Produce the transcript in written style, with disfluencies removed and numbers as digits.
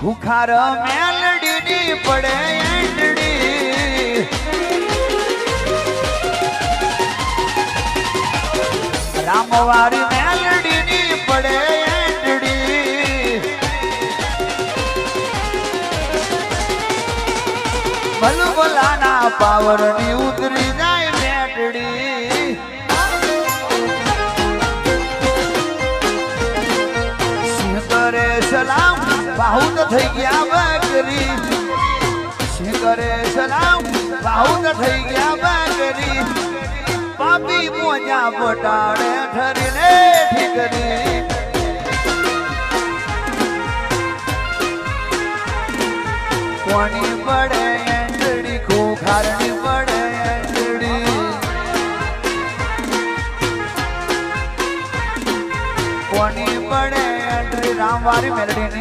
ખુખાર મેલડીની પડે એંડડી રામવારી મેલડીની પડે એંડડી બલબલાના પાવરની ઉતરી જાય મેટડી સિંહ કરે સલામ બાહુત થઈ ગયા બકરી સિંહ કરે સલામ બાહુત થઈ ગયા બકરી પાપી મોજા પટાડે ઠરીને ઠીકરી કોની પડે એંડડી ખોખારની પડે એંડડી કોની પડે એંડડી રામવારી મેલડીની